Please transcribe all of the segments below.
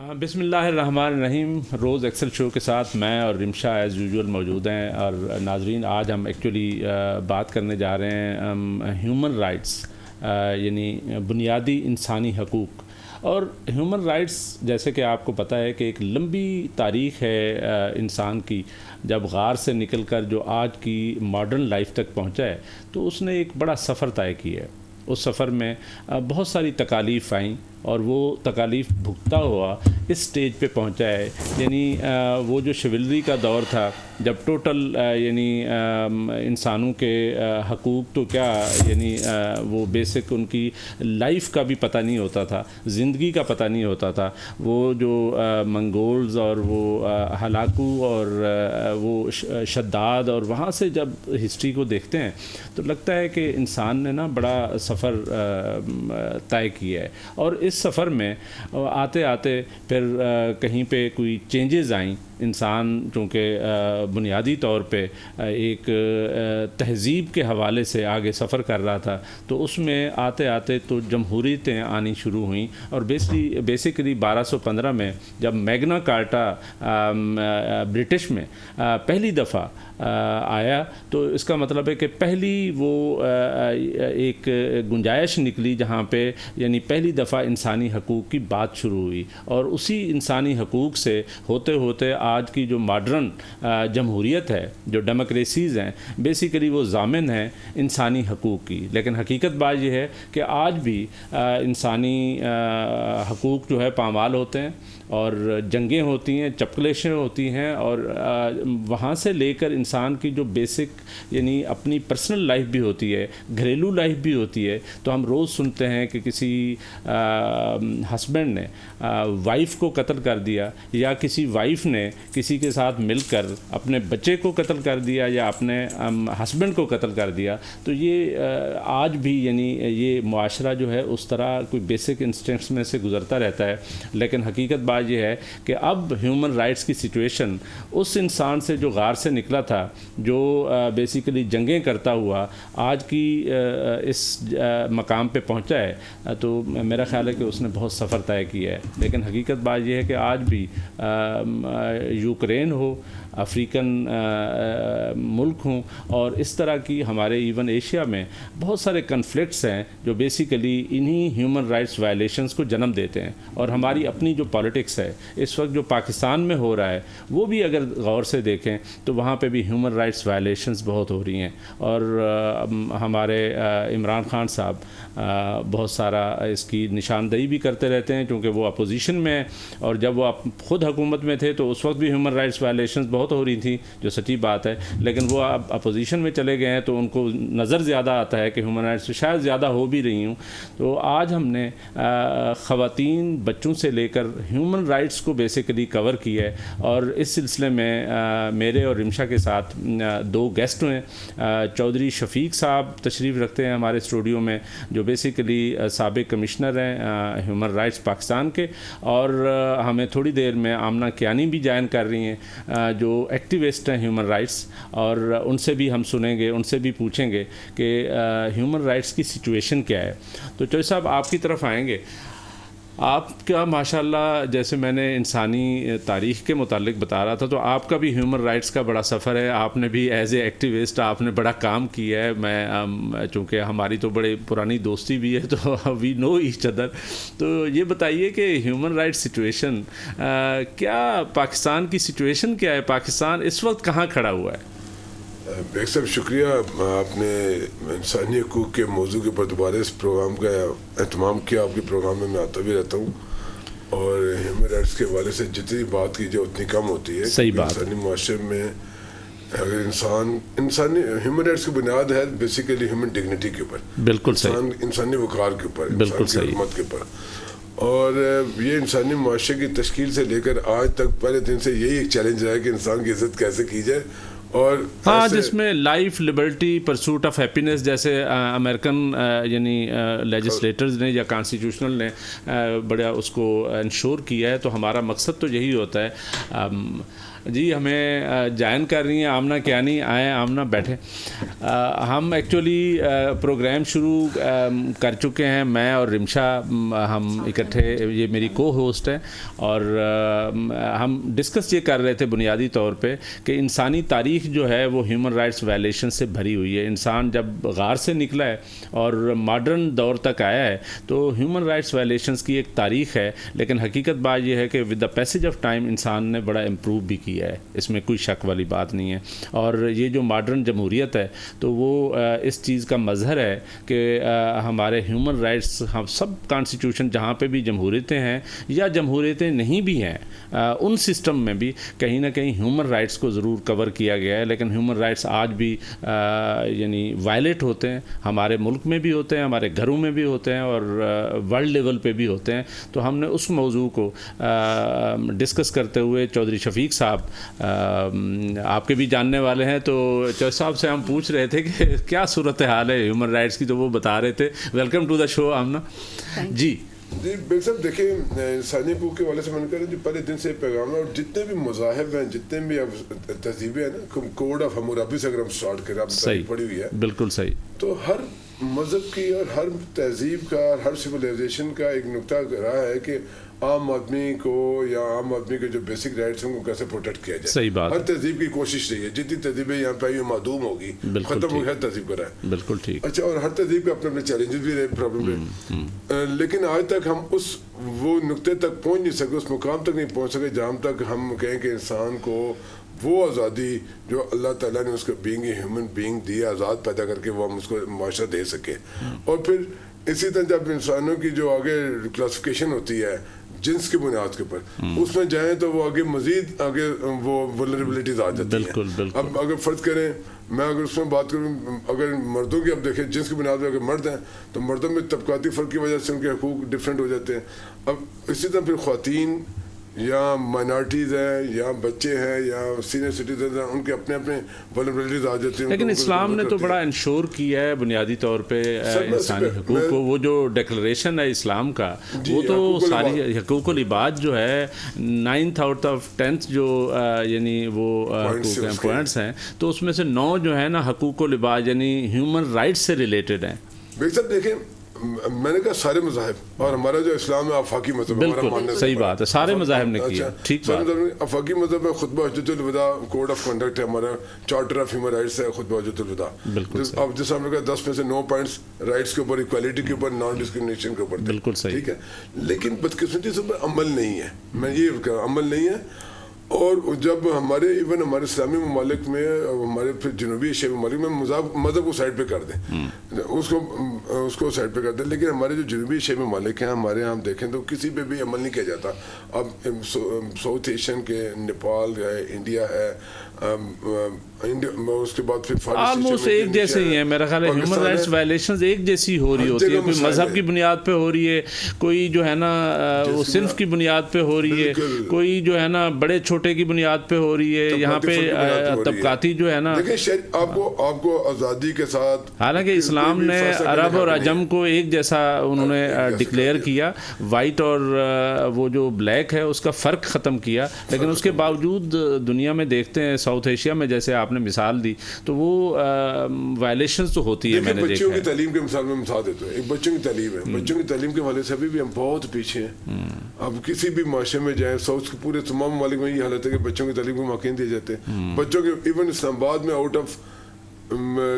بسم اللہ الرحمن الرحیم. روز ایکسل شو کے ساتھ میں اور رمشا ایز یوزول موجود ہیں. اور ناظرین، آج ہم ایکچولی بات کرنے جا رہے ہیں ہیومن رائٹس، یعنی بنیادی انسانی حقوق. اور ہیومن رائٹس جیسے کہ آپ کو پتہ ہے کہ ایک لمبی تاریخ ہے انسان کی. جب غار سے نکل کر جو آج کی ماڈرن لائف تک پہنچا ہے تو اس نے ایک بڑا سفر طے کیا ہے. اس سفر میں بہت ساری تکالیف آئیں اور وہ تکالیف بھگتا ہوا اس سٹیج پہ پہنچا ہے. یعنی وہ جو شیولری کا دور تھا، جب ٹوٹل یعنی انسانوں کے حقوق تو کیا، یعنی وہ بیسک ان کی لائف کا بھی پتہ نہیں ہوتا تھا، زندگی کا پتہ نہیں ہوتا تھا. وہ جو منگولز اور وہ ہلاکو اور وہ شداد، اور وہاں سے جب ہسٹری کو دیکھتے ہیں تو لگتا ہے کہ انسان نے نا بڑا سفر طے کیا ہے. اور اس سفر میں آتے آتے پھر کہیں پہ کوئی چینجز آئیں. انسان چونکہ بنیادی طور پہ ایک تہذیب کے حوالے سے آگے سفر کر رہا تھا، تو اس میں آتے آتے تو جمہوریتیں آنی شروع ہوئیں. اور بیسیکلی 1215 میں جب میگنا کارٹا برٹش میں پہلی دفعہ آیا تو اس کا مطلب ہے کہ پہلی وہ ایک گنجائش نکلی جہاں پہ یعنی پہلی دفعہ انسانی حقوق کی بات شروع ہوئی. اور اسی انسانی حقوق سے ہوتے ہوتے آج کی جو ماڈرن جمہوریت ہے، جو ڈیموکریسیز ہیں، بیسیکلی وہ ضامن ہیں انسانی حقوق کی. لیکن حقیقت بات یہ ہے کہ آج بھی انسانی حقوق جو ہے پامال ہوتے ہیں اور جنگیں ہوتی ہیں، چپکلیشیں ہوتی ہیں. اور وہاں سے لے کر انسان کی جو بیسک یعنی اپنی پرسنل لائف بھی ہوتی ہے، گھریلو لائف بھی ہوتی ہے. تو ہم روز سنتے ہیں کہ کسی ہسبینڈ نے وائف کو قتل کر دیا، یا کسی وائف نے کسی کے ساتھ مل کر اپنے بچے کو قتل کر دیا، یا اپنے ہسبینڈ کو قتل کر دیا. تو یہ آج بھی یعنی یہ معاشرہ جو ہے اس طرح کوئی بیسک انسٹنکٹس میں سے گزرتا رہتا ہے. لیکن حقیقت بات یہ ہے کہ اب ہیومن رائٹس کی سچویشن اس انسان سے جو غار سے نکلا تھا، جو بیسیکلی جنگیں کرتا ہوا آج کی اس مقام پہ پہنچا ہے، تو میرا خیال ہے کہ اس نے بہت سفر طے کیا ہے. لیکن حقیقت بات یہ ہے کہ آج بھی یوکرین ہو، افریقن ملک ہوں، اور اس طرح کی ہمارے ایون ایشیا میں بہت سارے کنفلکٹس ہیں جو بیسیکلی انہی ہیومن رائٹس وائلیشنز کو جنم دیتے ہیں. اور ہماری اپنی جو پالیٹکس ہے اس وقت جو پاکستان میں ہو رہا ہے، وہ بھی اگر غور سے دیکھیں تو وہاں پہ بھی ہیومن رائٹس وائلیشنز بہت ہو رہی ہیں. اور ہمارے عمران خان صاحب بہت سارا اس کی نشاندہی بھی کرتے رہتے ہیں، کیونکہ وہ اپوزیشن میں ہیں. اور جب وہ خود حکومت میں تھے تو اس وقت بھی ہیومن رائٹس وائلیشنز بہت ہو رہی تھیں، جو سچی بات ہے. لیکن وہ اب اپوزیشن میں چلے گئے ہیں تو ان کو نظر زیادہ آتا ہے کہ ہیومن رائٹس شاید زیادہ ہو بھی رہی ہوں. تو آج ہم نے خواتین، بچوں سے لے کر ہیومن رائٹس کو بیسیکلی کور کیا ہے. اور اس سلسلے میں میرے اور رمشا کے ساتھ دو گیسٹ ہیں. چودھری شفیق صاحب تشریف رکھتے ہیں ہمارے اسٹوڈیو میں، جو بیسیکلی سابق کمشنر ہیں ہیومن رائٹس پاکستان کے. اور ہمیں تھوڑی دیر میں آمنہ کیانی بھی جوائن کر رہی ہیں، جو ایکٹیوسٹ ہیں ہیومن رائٹس. اور ان سے بھی ہم سنیں گے، ان سے بھی پوچھیں گے کہ ہیومن رائٹس کی سچویشن کیا ہے. تو چوہدری صاحب آپ کی طرف آئیں گے. آپ کا ماشاءاللہ جیسے میں نے انسانی تاریخ کے متعلق بتا رہا تھا، تو آپ کا بھی ہیومن رائٹس کا بڑا سفر ہے. آپ نے بھی ایز اے ایکٹیوسٹ آپ نے بڑا کام کیا ہے. میں چونکہ ہماری تو بڑی پرانی دوستی بھی ہے تو وی نو ایچ ادر. تو یہ بتائیے کہ ہیومن رائٹس سچویشن کیا، پاکستان کی سچویشن کیا ہے، پاکستان اس وقت کہاں کھڑا ہوا ہے؟ بیگ صاحب شکریہ، آپ نے انسانی حقوق کے موضوع کے اوپر دوبارہ اس پروگرام کا اہتمام کیا. آپ کے پروگرام میں آتا بھی رہتا ہوں، اور ہیومن رائٹس کے حوالے سے جتنی بات کی جائے اتنی کم ہوتی ہے. صحیح بات. انسانی معاشرے میں اگر انسانی ہیومن رائٹس کی بنیاد ہے بیسیکلی ہیومن ڈگنیٹی کے اوپر، بالکل صحیح، انسانی وقار کے اوپر، بالکل انسان کی حرمت کے اوپر. اور یہ انسانی معاشرے کی تشکیل سے لے کر آج تک پہلے دن سے یہی ایک چیلنج رہا ہے کہ انسان کی عزت کیسے کی جائے. اور ہاں، جس میں life, Liberty, pursuit of happiness جیسے امریکن یعنی لیجسلیٹرز نے یا کانسٹیٹیوشنل نے بڑا اس کو انشور کیا ہے. تو ہمارا مقصد تو یہی ہوتا ہے. جی ہمیں جوائن کر رہی ہیں آمنہ کیانی. آئیں آمنہ بیٹھیں. ہم ایکچولی پروگرام شروع کر چکے ہیں, میں اور رمشا ہم اکٹھے, یہ میری کو ہوسٹ ہے, اور ہم ڈسکس یہ کر رہے تھے بنیادی طور پہ کہ انسانی تاریخ جو ہے وہ ہیومن رائٹس وائلیشن سے بھری ہوئی ہے. انسان جب غار سے نکلا ہے اور ماڈرن دور تک آیا ہے تو ہیومن رائٹس وائلیشنز کی ایک تاریخ ہے, لیکن حقیقت بات یہ ہے کہ with the passage of time انسان نے بڑا امپروو بھی کیا ہے, اس میں کوئی شک والی بات نہیں ہے. اور یہ جو ماڈرن جمہوریت ہے تو وہ اس چیز کا مظہر ہے کہ ہمارے ہیومن رائٹس, ہم سب کانسٹیٹیوشن جہاں پہ بھی جمہوریتیں ہیں یا جمہوریتیں نہیں بھی ہیں ان سسٹم میں بھی کہیں نہ کہیں ہیومن رائٹس کو ضرور کور کیا گیا ہے. لیکن ہیومن رائٹس آج بھی یعنی وائلیٹ ہوتے ہیں, ہمارے ملک میں بھی ہوتے ہیں, ہمارے گھروں میں بھی ہوتے ہیں, اور ورلڈ لیول پہ بھی ہوتے ہیں. تو ہم نے اس موضوع کو ڈسکس کرتے ہوئے چودھری شفیق صاحب, آپ کے بھی جاننے والے ہیں, تو چودھری صاحب سے ہم پوچھ رہے تھے کہ کیا صورتحال ہے ہیومن رائٹس کی, تو وہ بتا رہے تھے. Welcome to the show Amna. جی بیگ صاحب دیکھیں, انسانی حقوق کے والے سے میں نے کہا جو پہلے دن سے پیغام ہے, اور جتنے بھی مذاہب ہیں, جتنے بھی تہذیبیں ہیں نا, کوڈ آف حمورابی سے اگر ہم اسٹارٹ کریں, آپ نے پڑھی ہوئی ہے, بالکل صحیح, تو ہر مذہب کی اور ہر تہذیب کا اور ہر سویلائزیشن کا ایک نقطہ رہا ہے کہ عام آدمی کو یا عام آدمی کے جو بیسک رائٹس ہیں ان کو کیسے پروٹیکٹ کیا جائے. صحیح بات. ہر تہذیب کی کوشش رہی ہے, جتنی تہذیبیں یہاں پہ آئی معدوم ہوگی, ختم ہوگی, ہر تہذیب کا رہا ہے. بالکل ٹھیک. اچھا, اور ہر تہذیب کے اپنے اپنے چیلنجز بھی رہے, پرابلم رہے, لیکن آج تک ہم اس وہ نقطے تک پہنچ نہیں سکے, اس مقام تک نہیں پہنچ سکے جہاں تک ہم کہیں کہ انسان کو وہ آزادی جو اللہ تعالیٰ نے اس کو بینگ اے ہیومن بینگ دی, آزاد پیدا کر کے وہ ہم اس کو معاشرہ دے سکے. اور پھر اسی طرح جب انسانوں کی جو آگے کلاسیفیکیشن ہوتی ہے جنس کی بنیاد کے اوپر, اس میں جائیں تو وہ آگے مزید آگے وہ ولنریبلٹیز آ جاتی ہیں. بالکل بالکل. اب اگر فرض کریں, میں اگر اس میں بات کروں, اگر مردوں کی اب دیکھیں جنس کی بنیاد پہ اگر مرد ہیں تو مردوں میں طبقاتی فرق کی وجہ سے ان کے حقوق ڈفرینٹ ہو جاتے ہیں. اب اسی طرح پھر خواتین یا مائنارٹیز ہیں یا بچے ہیں یا سینئر سٹیزن ہیں, ان کے اپنے اپنے ولنریبلٹیز آ جاتی ہیں. لیکن اسلام نے تو بڑا انشور کیا ہے بنیادی طور پہ انسانی حقوق کو. وہ جو ڈیکلریشن ہے اسلام کا, وہ تو ساری حقوق العباد جو ہے 9th out of 10th جو یعنی وہ پوائنٹس ہیں, تو اس میں سے 9 جو ہے نا حقوق العباد یعنی ہیومن رائٹس سے ریلیٹڈ ہیں. بھائی صاحب دیکھیں, میں نے کہا سارے مذاہب, اور ہمارا جو اسلام ہے آفاقی مذہب ہے, ہمارا ماننے صحیح بات ہے, سارے مذاہب نے کیا. ٹھیک بات. آفاقی مذہب ہے, خطبہ حجت الوداع کوڈ آف کنڈکٹ ہے ہمارا, چارٹر آف ہیومن رائٹس ہے خطبہ حجت الوداع. اب جیسے ہم نے کہا 10 میں سے 9 پوائنٹس رائٹس کے اوپر, ایکویلٹی کے اوپر, نان ڈسکریمنیشن کے اوپر. بالکل صحیح. ٹھیک ہے, لیکن بدقسمتی سے عمل نہیں ہے. میں یہ کہہ رہا ہوں, عمل نہیں ہے. اور جب ہمارے ایون ہمارے اسلامی ممالک میں, ہمارے پھر جنوبی ایشیائی ممالک میں مذہب کو سائڈ پہ کر دیں, اس کو سائڈ پہ کر دیں, لیکن ہمارے جو جنوبی ایشیائی ممالک ہیں ہمارے یہاں ہم دیکھیں تو کسی پہ بھی عمل نہیں کیا جاتا. اب ساؤتھ ایشین کے نیپال ہے, انڈیا ہے, اس کے بعد پھر آلموسٹ ایک جیسے ہی ہیں میرا خیال ہے. ہیومن رائٹس وائلیشنز ایک جیسی ہو رہی ہوتی ہے, کوئی مذہب کی بنیاد پہ ہو رہی ہے, کوئی جو ہے نا وہ صنف کی بنیاد پہ ہو رہی ہے, کوئی جو ہے نا بڑے چھوٹے کی بنیاد پہ ہو رہی ہے, یہاں پہ طبقاتی جو ہے نا. آپ کو آزادی کے ساتھ, حالانکہ اسلام نے عرب اور عجم کو ایک جیسا انہوں نے ڈکلیئر کیا, وائٹ اور وہ جو بلیک ہے اس کا فرق ختم کیا, لیکن اس کے باوجود دنیا میں دیکھتے ہیں ساؤتھ ایشیا میں جیسے آپ نے مثال دی تو وہ وائلیشنز تو ہوتی ہے. میں نے بچوں کی تعلیم کے مثال میں مثال دیتا ہوں, ایک بچوں کی تعلیم ہے, بچوں کی تعلیم کے حوالے سے ابھی بھی ہم بہت پیچھے ہیں. اب کسی بھی معاشرے میں جائیں, ساؤتھ کے پورے تمام ممالک میں یہ حالت ہے کہ بچوں کی تعلیم کو موقع نہیں دیے جاتے. بچوں کے ایون اسلام آباد میں آؤٹ آف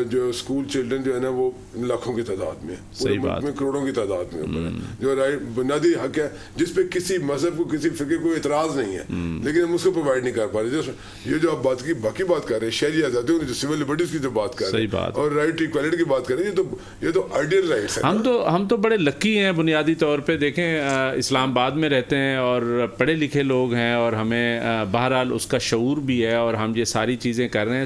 جو اسکول چلڈرن جو ہے نا وہ لاکھوں کی تعداد میں, پورے ملک میں کروڑوں کی تعداد میں, جو بنیادی حق ہے جس پہ کسی مذہب کو کسی فرقے کو اعتراض نہیں ہے, لیکن ہم اس کو پرووائڈ نہیں کر پا رہے. یہ جو آپ بات کی باقی بات کر رہے ہیں, شہری آزادیوں کی جو سول لبرٹیز کی جو بات کر رہے ہیں اور رائٹ ایکویلٹی کی بات کر رہے ہیں, یہ تو آئیڈیل رائٹس ہیں. ہم تو بڑے لکی ہیں بنیادی طور پہ. دیکھیں اسلام آباد میں رہتے ہیں اور پڑھے لکھے لوگ ہیں, اور ہمیں بہرحال اس کا شعور بھی ہے, اور ہم یہ ساری چیزیں کر رہے ہیں.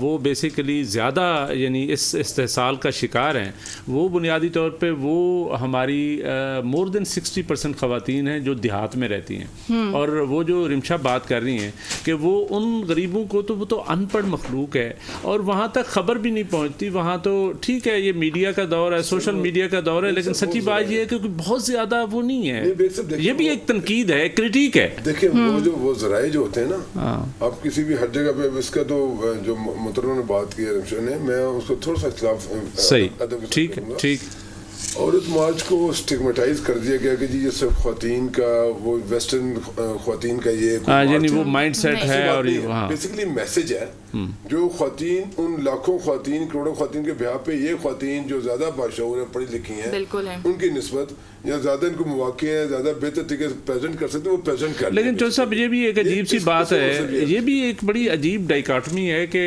وہ بیسیکلی زیادہ یعنی اس استحصال کا شکار ہیں، وہ بنیادی طور پہ وہ ہماری مور دین 60% خواتین ہیں جو دیہات میں رہتی ہیں، اور وہ جو رمشا بات کر رہی ہیں کہ وہ ان غریبوں کو تو وہ تو ان پڑھ مخلوق ہے اور وہاں تک خبر بھی نہیں پہنچتی. وہاں تو ٹھیک ہے یہ میڈیا کا دور ہے، سوشل میڈیا کا دور ہے، لیکن سچی بات یہ ہے کہ بہت زیادہ وہ نہیں ہے. یہ بھی ایک تنقید ہے، کرٹیک ہے. دیکھیں وہ ذرائع جو ہوتے ہیں نا، آپ کسی بھی ہر جگہ پہ اس کا تو جو محترمہ نے بات کی ہے رمشا نے، میں اس کو تھوڑا سا اخلاف صحیح ٹھیک ٹھیک. عورت مارچ کو اسٹگمیٹائز کر دیا گیا کہ جی یہ سب خواتین کا، وہ ویسٹرن خواتین کا یہ یعنی وہ مائنڈ سیٹ ہے. اور بیسیکلی میسج ہے جو خواتین، ان لاکھوں خواتین، کروڑوں خواتین کے بہا پہ یہ خواتین جو زیادہ باشعور ہیں، پڑھی لکھی ہیں، ان کی نسبت یا زیادہ ان کو مواقع ہیں، زیادہ بہتر طریقے سے پریزنٹ کر سکتے ہیں، وہ پریزنٹ کر. لیکن چوہدری صاحب یہ بھی ایک عجیب سی بات ہے، یہ بھی ایک بڑی عجیب ڈائیکاٹمی ہے کہ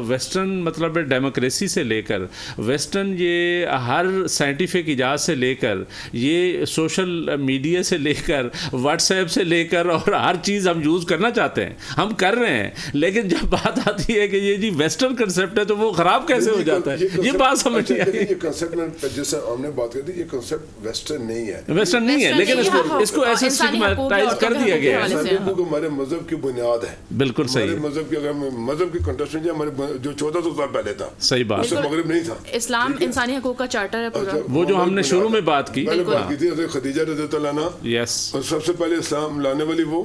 ویسٹرن مطلب ڈیموکریسی سے لے کر ویسٹرن یہ ہر سائنٹیفک ایجاد سے لے کر یہ سوشل میڈیا سے لے کر واٹس ایپ سے لے کر اور ہر چیز ہم یوز کرنا چاہتے ہیں، ہم کر رہے ہیں، لیکن جب بات آتی ہے کہ یہ جی ویسٹرن کنسیپٹ ہے تو وہ خراب کیسے ہو جاتا ہے؟ یہ بات سمجھ نہیں آئی. یہ کنسیپٹ جیسے ہم نے بات کی تھی، یہ کنسیپٹ ویسٹرن نہیں ہے، ویسٹرن نہیں ہے، لیکن اس کو ایسے اسٹگمیٹائز کر دیا گیا ہے. انسانی حقوق ہمارے مذہب کی بنیاد ہے. بالکل صحیح. ہمارے مذہب کی، اگر مذہب کی کنٹیکسٹ میں ہمارے جو 1400 سال پہلے تھا، صحیح بات، اس سے مغرب نہیں تھا. اسلام انسانی حقوق کا چارٹر ہے پورا، وہ جو ہم نے شروع میں بات کی تھی حضرت خدیجہ رضی اللہ عنہا. یس. اور سب سے پہلے اسلام لانے والی وہ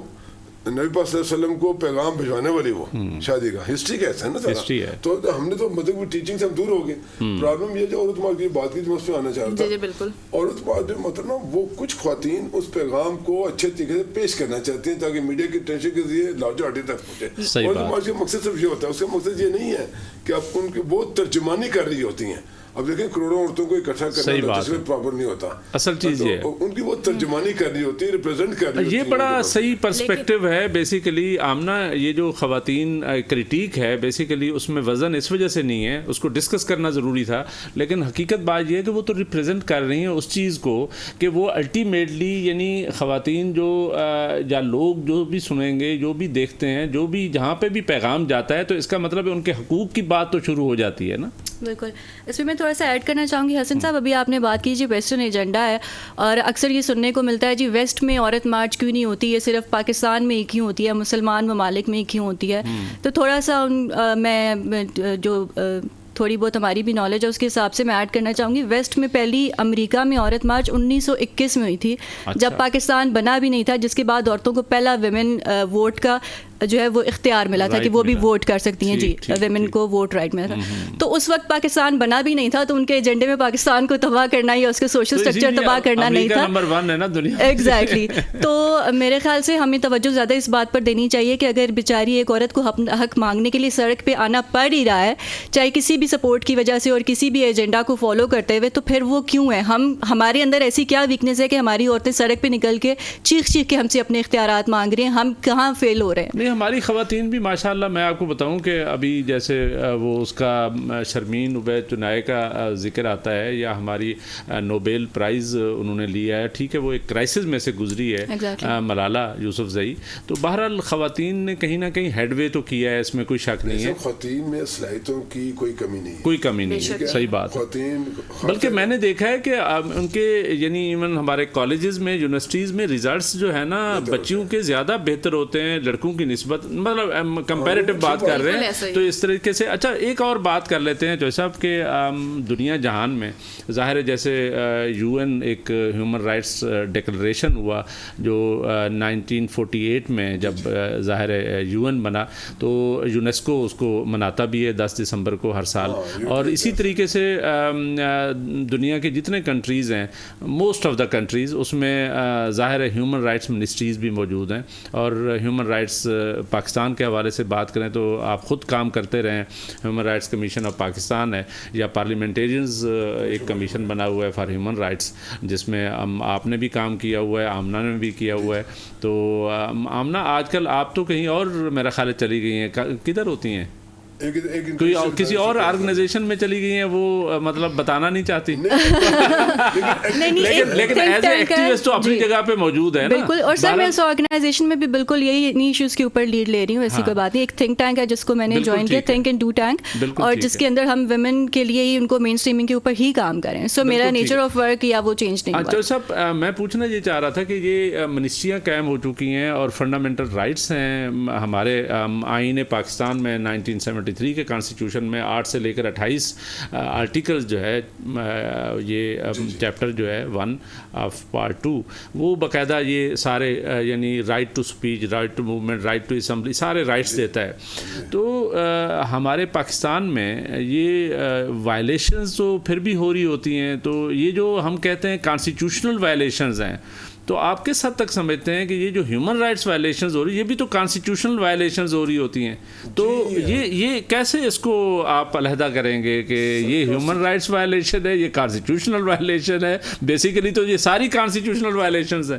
نبی پاک صلی اللہ علیہ وسلم کو پیغام بھجوانے والی وہ شادی کا ہسٹری کیسا ہے نا سارا. تو ہم نے تو مذہب کی ٹیچنگ سے ہم دور ہو گئے. پرابلم یہ جو عورت مارچ کی بات کی، میں اس پہ آنا چاہ رہا تھا. بالکل عورت مارچ مطلب وہ کچھ خواتین اس پیغام کو اچھے طریقے سے پیش کرنا چاہتی ہیں تاکہ میڈیا کی ٹینشن کے ذریعے لارجر آڈینس تک پہنچے. عورت مارچ کا مقصد صرف یہ ہوتا ہے، اس کا مقصد یہ نہیں ہے کہ آپ ان کی وہ ترجمانی کر رہی ہوتی ہیں. اب دیکھیں کروڑوں عورتوں کو اکٹھا کرنا جس میں پراپر نہیں ہوتا، اصل چیز یہ ہے ان کی وہ ترجمانی کرنی ہوتی ہے، ریپرزینٹ کرنی ہوتی ہے. یہ بڑا صحیح پرسپیکٹیو ہے بیسیکلی. آمنہ یہ جو خواتین کرٹیک ہے بیسیکلی اس میں وزن اس وجہ سے نہیں ہے، اس کو ڈسکس کرنا ضروری تھا، لیکن حقیقت بات یہ ہے کہ وہ تو ریپرزینٹ کر رہی ہیں اس چیز کو کہ وہ الٹیمیٹلی یعنی خواتین جو یا لوگ جو بھی سنیں گے، جو بھی دیکھتے ہیں، جو بھی جہاں پہ بھی پیغام جاتا ہے تو اس کا مطلب ہے ان کے حقوق کی بات تو شروع ہو جاتی ہے نا. بالکل. اس میں میں تھوڑا سا ایڈ کرنا چاہوں گی حسن صاحب، ابھی آپ نے بات کی جی ویسٹرن ایجنڈا ہے، اور اکثر یہ سننے کو ملتا ہے جی ویسٹ میں عورت مارچ کیوں نہیں ہوتی، یہ صرف پاکستان میں ہی کیوں ہوتی ہے، مسلمان ممالک میں ہی کیوں ہوتی ہے. تو تھوڑا سا میں جو تھوڑی بہت ہماری بھی نالج ہے اس کے حساب سے میں ایڈ کرنا چاہوں گی. ویسٹ میں پہلی امریکہ میں عورت مارچ 1921 میں ہوئی تھی، جب پاکستان بنا بھی نہیں تھا، جس کے بعد عورتوں کو پہلا ویمن ووٹ کا جو ہے وہ اختیار ملا تھا کہ وہ بھی ووٹ کر سکتی ہیں. جی ویمن کو ووٹ رائٹ ملا تھا. تو اس وقت پاکستان بنا بھی نہیں تھا، تو ان کے ایجنڈے میں پاکستان کو تباہ کرنا یا اس کے سوشل اسٹرکچر تباہ کرنا نہیں تھا. نمبر 1 ہے نا دنیا. ایگزیکٹلی. تو میرے خیال سے ہمیں توجہ زیادہ اس بات پر دینی چاہیے کہ اگر بیچاری ایک عورت کو حق مانگنے کے لیے سڑک پہ آنا پڑ ہی رہا ہے، چاہے کسی بھی سپورٹ کی وجہ سے اور کسی بھی ایجنڈا کو فالو کرتے ہوئے، تو پھر وہ کیوں ہے؟ ہمارے اندر ایسی کیا ویکنیس ہے کہ ہماری عورتیں سڑک پہ نکل کے چیخ کے ہم سے اپنے اختیارات مانگ رہی ہیں؟ ہم کہاں فیل ہو رہے ہیں؟ نہیں، ہماری خواتین بھی ماشاءاللہ، میں آپ کو بتاؤں کہ ابھی جیسے وہ اس کا شرمین عبید چنائے کا ذکر آتا ہے، یا ہماری نوبیل پرائز انہوں نے لیا ہے، ٹھیک ہے، وہ ایک کرائسس میں سے گزری ہے ملالہ یوسف زئی. تو بہرحال خواتین نے کہیں نہ کہیں ہیڈ وے تو کیا ہے، اس میں کوئی شک نہیں ہے. خواتین میں صلاحیتوں کی کوئی کمی نہیں، کوئی کمی نہیں، صحیح بات. بلکہ میں نے دیکھا ہے کہ ان کے یعنی ایون ہمارے کالجز میں، یونیورسٹیز میں ریزلٹس جو ہے نا بچیوں کے زیادہ بہتر ہوتے ہیں لڑکوں کی نسبت، مطلب کمپیریٹیو بات کر رہے ہیں. تو اس طریقے سے اچھا ایک اور بات کر لیتے ہیں جو صاحب کہ دنیا جہان میں ظاہر ہے جیسے UN ایک ہیومن رائٹس ڈکلریشن ہوا جو 1948 میں جب ظاہر ہے UN بنا، تو یونیسکو اس کو مناتا بھی ہے 10 دسمبر کو ہر سال. اور اسی طریقے سے دنیا کے جتنے کنٹریز ہیں، موسٹ آف دا کنٹریز، اس میں ظاہر ہے ہیومن رائٹس منسٹریز بھی موجود ہیں. اور ہیومن رائٹس پاکستان کے حوالے سے بات کریں تو آپ خود کام کرتے رہیں، human rights commission of Pakistan ہے، یا پارلیمنٹیرینز ایک کمیشن بنا ہوا ہے فار ہیومن رائٹس، جس میں آپ نے بھی کام کیا ہوا ہے، آمنہ نے بھی کیا ہوا ہے. تو آمنہ آج کل آپ تو کہیں اور میرا خیال چلی گئی ہیں، کدھر ہوتی ہیں؟ کوئی کسی اور آرگنائزیشن میں چلی گئی ہیں وہ مطلب بتانا نہیں چاہتی لیکن ایز اے ایکٹیوسٹ تو اپنی جگہ پہ موجود ہے بالکل. اور سر میں اس آرگنائزیشن میں بھی بالکل یہی انہیں ایشوز کے اوپر لیڈ لے رہی ہوں, ایسی کوئی بات نہیں. ایک تھنک ٹینک ہے جس کو میں نے جوائن کیا, تھنک اینڈ ڈو ٹینک, اور جس کے اندر ہم ویمن کے لیے ہی ان کو مین اسٹریمنگ کے اوپر ہی کام کریں. سو میرا نیچر آف ورک یا وہ چینج نہیں ہوا. اچھا صاحب, میں پوچھنا یہ چاہ رہا تھا کہ یہ منسٹریاں قائم ہو چکی ہیں اور فنڈامنٹل رائٹس ہیں ہمارے آئین پاکستان میں 1973 کے کانسٹیٹیوشن میں 8 سے لے کر 28 آرٹیکل جو ہے, یہ چیپٹر جو ہے 1 آف پارٹ 2, وہ باقاعدہ یہ سارے یعنی right to speech, right to movement, right to assembly, سارے رائٹس دیتا ہے. تو ہمارے پاکستان میں یہ وائلیشنز تو پھر بھی ہو رہی ہوتی ہیں. تو یہ جو ہم کہتے ہیں کانسٹیٹیوشنل وائلیشنز ہیں, تو آپ کس حد تک سمجھتے ہیں کہ یہ جو ہیومن رائٹس وائلیشنز ہو رہی یہ بھی تو کانسٹیٹیوشنل وائلیشنز ہو رہی ہوتی ہیں؟ تو یہ کیسے اس کو آپ علیحدہ کریں گے کہ یہ ہیومن رائٹس وائلیشن ہے, یہ کانسٹیٹیوشنل وائلیشن ہے؟ بیسیکلی تو یہ ساری کانسٹیٹیوشنل وائلیشنز ہیں.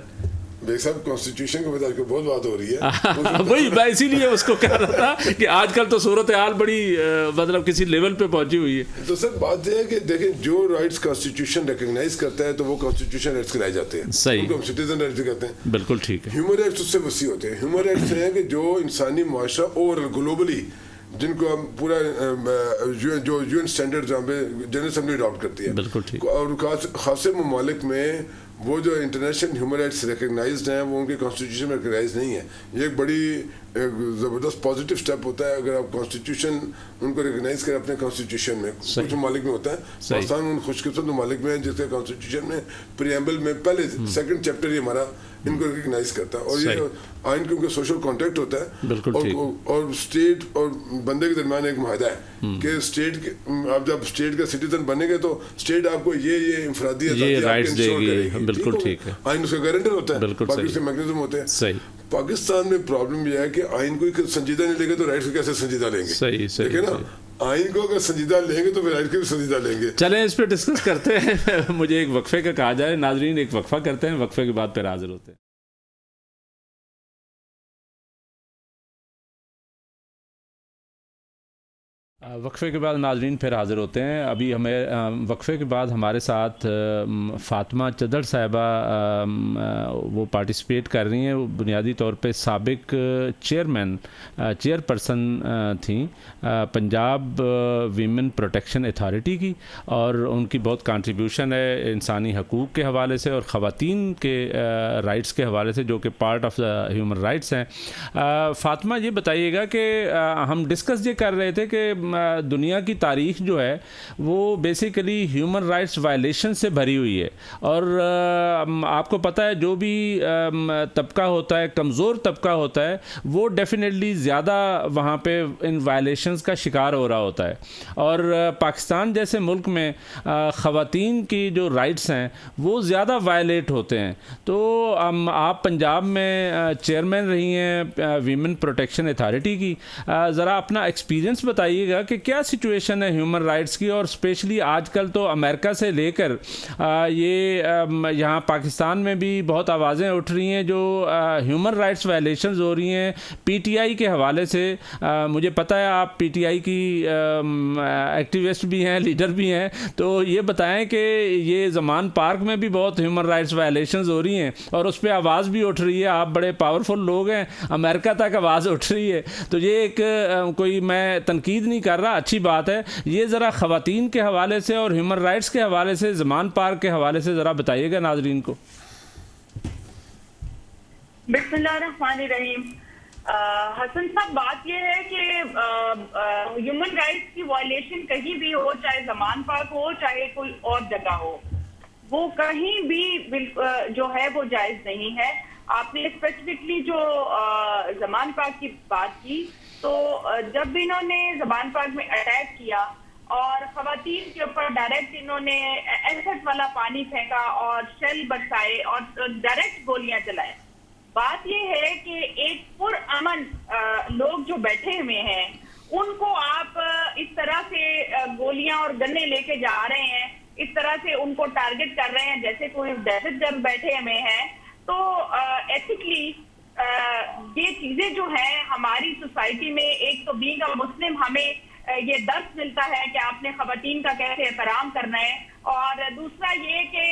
بیگ صاحب کانسٹیٹیوشن کے بارے میں بہت بات ہو رہی ہے, وہی میں اسی لیے اس کو کہہ رہا تھا کہ آج کل تو صورتحال بڑی مطلب کسی لیول پہ پہنچی ہوئی ہے. تو سر بات یہ ہے کہ دیکھیں جو رائٹس کانسٹیٹیوشن ریکگنائز کرتا ہے تو وہ کانسٹیٹیوشن رائٹس کہلائے جاتے ہیں. صحیح, ان کو ہم سٹیزن رائٹس بھی کہتے ہیں. بالکل ٹھیک ہے. ہیومن رائٹس اس سے وسیع ہوتے ہیں. ہیومن رائٹس ہیں کہ جو انسانی معاشرہ اوور گلوبلی, جن کو ہم پورا جو یو این اسٹینڈرڈ جہاں پہ جنرل اسمبلی اڈاپٹ کرتی ہے, بالکل ٹھیک, اور خاصے ممالک میں وہ جو انٹرنیشنل ہیومن رائٹس ریکگنائزڈ ہیں وہ ان کے کانسٹیٹیوشن میں ریکگنائز نہیں ہے. یہ ایک بڑی زبردست پازیٹیو اسٹیپ ہوتا ہے اگر آپ کانسٹیٹیوشن ان کو ریکگنائز کریں اپنے کانسٹیٹیوشن میں. کچھ ممالک میں ہوتا ہے, پاکستان ان خوش قسمت ممالک میں جس کے کانسٹیٹیوشن میں پریمبل میں پہلے سیکنڈ چیپٹر یہ ہمارا ان کو ریکگنائز کرتا ہے. اور یہ آئین کیونکہ سوشل کانٹیکٹ ہوتا ہے اور اسٹیٹ اور بندے کے درمیان ایک معاہدہ ہے کہ اسٹیٹ آپ جب اسٹیٹ کا سٹیزن بنیں گے تو اسٹیٹ آپ کو یہ انفرادی رائٹس دے گی. بالکل ٹھیک ہے. آئین اس کا گارنٹر ہوتا ہے, باقی اس کے میکنزم ہوتے ہیں. صحیح. پاکستان میں پرابلم یہ ہے کہ آئین کو سنجیدہ نہیں لے گے تو رائٹس کو کیسے سنجیدہ لیں گے؟ صحیح ٹھیک ہے نا. آئین کو اگر سنجیدہ لیں گے تو پھر رائٹ کو بھی سنجیدہ لیں گے. چلیں اس پہ ڈسکس کرتے ہیں. مجھے ایک وقفے کا کہا جائے. ناظرین ایک وقفہ کرتے ہیں, وقفے کے بعد پھر حاضر ہوتے ہیں. وقفے کے بعد ناظرین پھر حاضر ہوتے ہیں. ابھی ہمیں وقفے کے بعد ہمارے ساتھ فاطمہ چدر صاحبہ وہ پارٹیسپیٹ کر رہی ہیں. وہ بنیادی طور پہ سابق چیئر پرسن تھیں پنجاب ویمن پروٹیکشن اتھارٹی کی, اور ان کی بہت کنٹریبیوشن ہے انسانی حقوق کے حوالے سے اور خواتین کے رائٹس کے حوالے سے, جو کہ part of the human rights ہیں. فاطمہ یہ بتائیے گا کہ ہم ڈسکس یہ کر رہے تھے کہ دنیا کی تاریخ جو ہے وہ بیسیکلی ہیومن رائٹس وائلیشن سے بھری ہوئی ہے, اور آپ کو پتہ ہے جو بھی طبقہ ہوتا ہے, کمزور طبقہ ہوتا ہے, وہ ڈیفینیٹلی زیادہ وہاں پہ ان وائلیشنز کا شکار ہو رہا ہوتا ہے. اور پاکستان جیسے ملک میں خواتین کی جو رائٹس ہیں وہ زیادہ وائلیٹ ہوتے ہیں. تو آپ پنجاب میں چیئرمین رہی ہیں ویمن پروٹیکشن اتھارٹی کی, ذرا اپنا ایکسپیرینس بتائیے گا کہ کیا سچویشن ہے ہیومن رائٹس کی, اور اسپیشلی آج کل تو امریکہ سے لے کر یہ یہاں پاکستان میں بھی بہت آوازیں اٹھ رہی ہیں جو ہیومن رائٹس وائلیشنز ہو رہی ہیں پی ٹی آئی کے حوالے سے. مجھے پتہ ہے آپ پی ٹی آئی کی ایکٹیوسٹ بھی ہیں, لیڈر بھی ہیں, تو یہ بتائیں کہ یہ زمان پارک میں بھی بہت ہیومن رائٹس وائلیشنز ہو رہی ہیں اور اس پہ آواز بھی اٹھ رہی ہے. آپ بڑے پاورفل لوگ ہیں, امریکہ تک آواز اٹھ رہی ہے. تو یہ ایک کوئی میں تنقید نہیں کر رہا, اچھی بات ہے. یہ ذرا خواتین کے حوالے سے اور ہیومن رائٹس کے حوالے سے, زمان پارک کے حوالے سے ذرا بتائیے گا ناظرین کو. بسم اللہ الرحمن الرحیم. حسن صاحب, بات یہ ہے کہ ہیومن رائٹس کی وائلیشن کہیں بھی ہو, چاہے زمان پارک ہو چاہے کوئی اور جگہ ہو, وہ کہیں بھی جو ہے وہ جائز نہیں ہے. آپ نے اسپیسیفکلی جو زمان پارک کی بات کی, تو جب انہوں نے زمان پارک میں اٹیک کیا اور خواتین کے اوپر ڈائریکٹ انہوں نے ایسڈ والا پانی پھینکا اور شیل برسائے اور ڈائریکٹ گولیاں چلائے, بات یہ ہے کہ ایک پرامن لوگ جو بیٹھے ہوئے ہیں ان کو آپ اس طرح سے گولیاں اور گنے لے کے جا رہے ہیں, اس طرح سے ان کو ٹارگٹ کر رہے ہیں جیسے کوئی دہشت گرد بیٹھے ہوئے ہیں. تو ایتھیکلی یہ چیزیں جو ہیں ہماری سوسائٹی میں, ایک تو بینگ اے مسلم ہمیں یہ درس ملتا ہے کہ آپ نے خواتین کا کیسے احترام کرنا ہے. اور دوسرا یہ کہ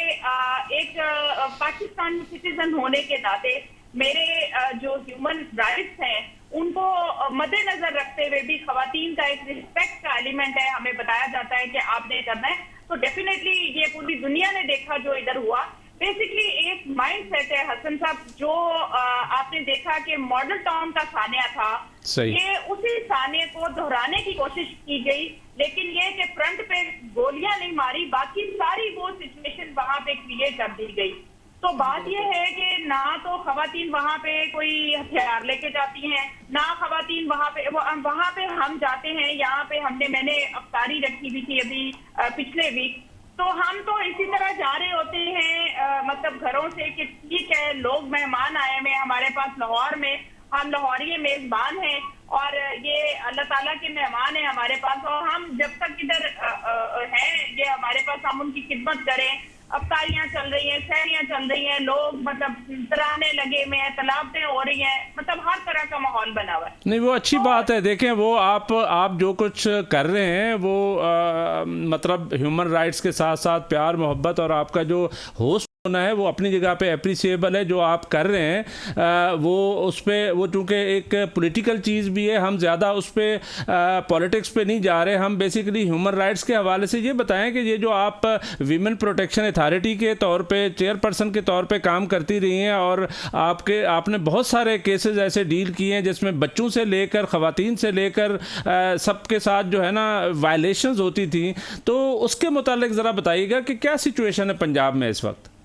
ایک پاکستانی سٹیزن ہونے کے ناطے میرے جو ہیومن رائٹس ہیں ان کو مد نظر رکھتے ہوئے بھی خواتین کا ایک رسپیکٹ کا ایلیمنٹ ہے, ہمیں بتایا جاتا ہے کہ آپ نے کرنا ہے. تو ڈیفینیٹلی یہ پوری دنیا نے دیکھا جو ادھر ہوا. بیسکلی ایک مائنڈ سیٹ ہے حسن صاحب, جو آپ نے دیکھا کہ ماڈل ٹاؤن کا سانیہ تھا, یہ اسی سانیہ کو دہرانے کی کوشش کی گئی, لیکن یہ کہ فرنٹ پہ گولیاں نہیں ماری, باقی ساری وہ سچویشن وہاں پہ کریٹ کر دی گئی. تو بات یہ ہے کہ نہ تو خواتین وہاں پہ کوئی ہتھیار لے کے جاتی ہیں, نہ خواتین وہاں پہ ہم جاتے ہیں. یہاں پہ میں نے افطاری رکھی ہوئی تھی ابھی پچھلے ویک, تو ہم تو اسی طرح جا رہے ہوتے ہیں مطلب گھروں سے کہ ٹھیک ہے لوگ مہمان آئے ہوئے ہمارے پاس لاہور میں, ہم لاہوری میزبان ہیں اور یہ اللہ تعالیٰ کے مہمان ہیں ہمارے پاس, اور ہم جب تک ادھر ہیں یہ ہمارے پاس ہم ان کی خدمت کریں. افطاریاں چل رہی ہیں, سحریاں چل رہی ہیں, لوگ مطلب ترانے لگے ہوئے ہیں, تلاوتیں ہو رہی ہیں, مطلب ہر طرح کا ماحول بنا ہوا ہے. نہیں وہ اچھی بات ہے. دیکھیں وہ آپ جو کچھ کر رہے ہیں وہ مطلب ہیومن رائٹس کے ساتھ ساتھ پیار محبت اور آپ کا جو ہوسٹ ہونا ہے وہ اپنی جگہ پہ اپریسیبل ہے. جو آپ کر رہے ہیں وہ اس پہ وہ چونکہ ایک پولیٹیکل چیز بھی ہے, ہم زیادہ اس پہ پولیٹکس پہ نہیں جا رہے. ہم بیسیکلی ہیومن رائٹس کے حوالے سے یہ بتائیں کہ یہ جو آپ ویمن پروٹیکشن اتھارٹی کے طور پہ چیئر پرسن کے طور پہ کام کرتی رہی ہیں, اور آپ نے بہت سارے کیسز ایسے ڈیل کیے ہیں جس میں بچوں سے لے کر خواتین سے لے کر سب کے ساتھ جو ہے نا وائلیشنز ہوتی تھیں, تو اس کے متعلق ذرا بتائیے گا کہ کیا سچویشن ہے پنجاب میں اس وقت.